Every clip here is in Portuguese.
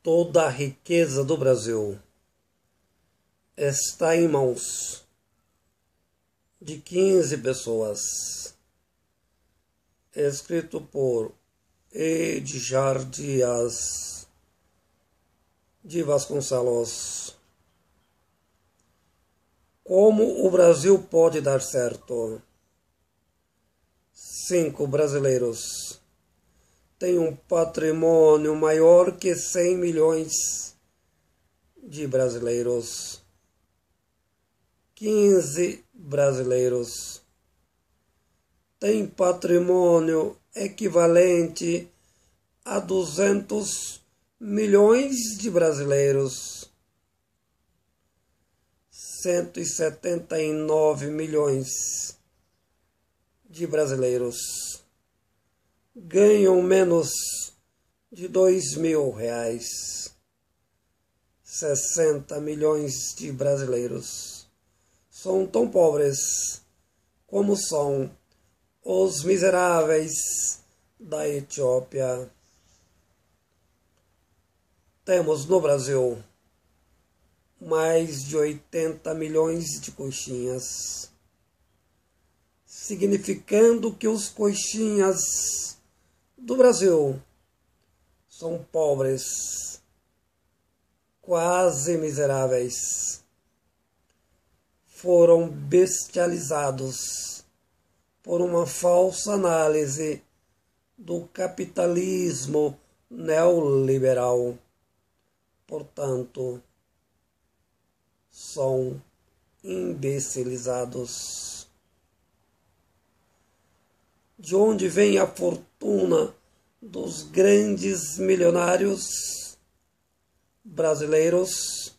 Toda a riqueza do Brasil está em mãos de 15 pessoas. Escrito por Edgar Dias de Vasconcelos. Como o Brasil pode dar certo? 5 brasileiros têm um patrimônio maior que 100 milhões de brasileiros. 15 brasileiros têm patrimônio equivalente a 200 milhões de brasileiros. 179 milhões de brasileiros ganham menos de R$ 2.000. 60 milhões de brasileiros são tão pobres como são os miseráveis da Etiópia. Temos no Brasil mais de 80 milhões de coxinhas, significando que os coxinhas do Brasil são pobres, quase miseráveis. Foram bestializados por uma falsa análise do capitalismo neoliberal. Portanto, são imbecilizados. De onde vem a fortuna dos grandes milionários brasileiros?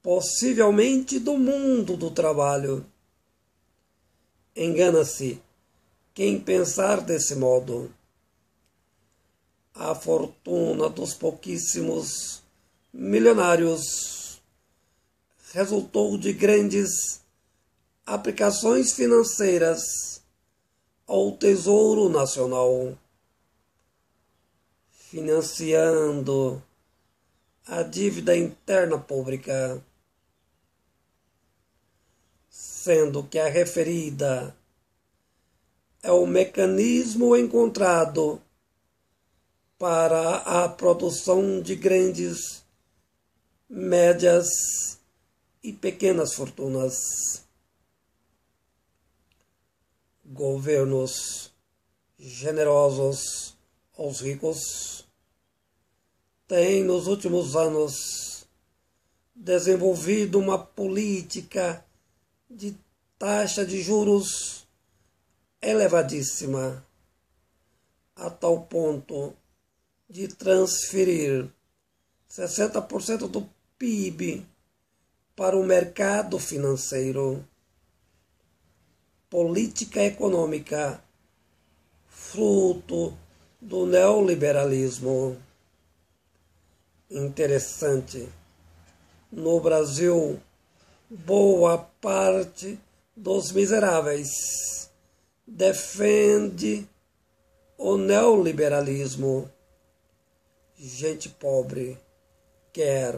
Possivelmente do mundo do trabalho. Engana-se quem pensar desse modo. A fortuna dos pouquíssimos milionários resultou de grandes aplicações financeiras ao Tesouro Nacional, financiando a dívida interna pública, sendo que a referida é o mecanismo encontrado para a produção de grandes, médias e pequenas fortunas. Governos generosos aos ricos têm nos últimos anos desenvolvido uma política de taxa de juros elevadíssima, a tal ponto de transferir 60% do PIB para o mercado financeiro. Política econômica fruto do neoliberalismo. Interessante. No Brasil, boa parte dos miseráveis defende o neoliberalismo. Gente pobre quer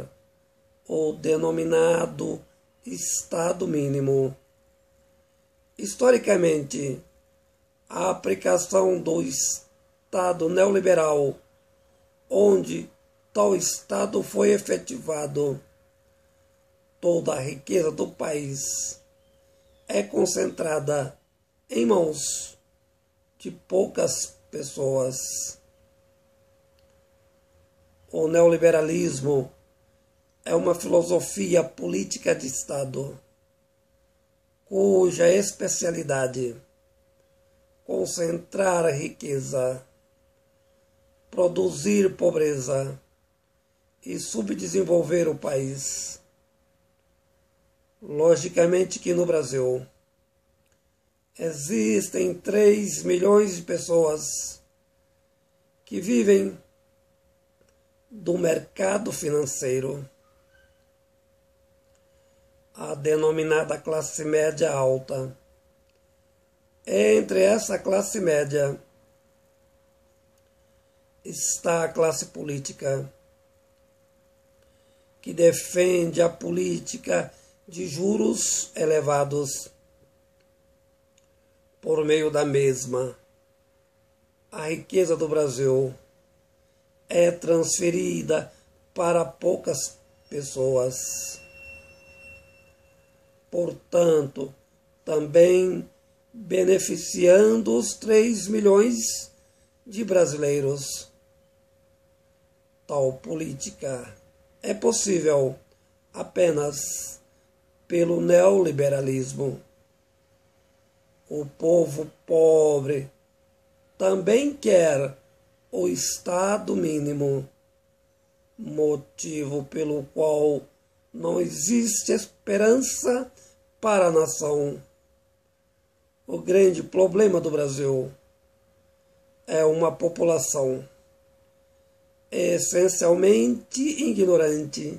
o denominado Estado mínimo. Historicamente, a aplicação do Estado neoliberal, onde tal Estado foi efetivado, toda a riqueza do país é concentrada em mãos de poucas pessoas. O neoliberalismo é uma filosofia política de Estado, cuja especialidade concentrar a riqueza, produzir pobreza e subdesenvolver o país. Logicamente que no Brasil existem 3 milhões de pessoas que vivem do mercado financeiro, a denominada classe média alta. Entre essa classe média está a classe política, que defende a política de juros elevados. Por meio da mesma, a riqueza do Brasil é transferida para poucas pessoas. Portanto, também beneficiando os 3 milhões de brasileiros. Tal política é possível apenas pelo neoliberalismo. O povo pobre também quer o Estado mínimo, motivo pelo qual não existe esperança para a nação. O grande problema do Brasil é uma população essencialmente ignorante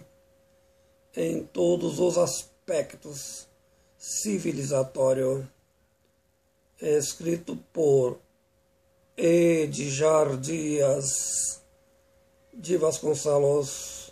em todos os aspectos civilizatórios. Escrito por Edjar Dias de Vasconcelos.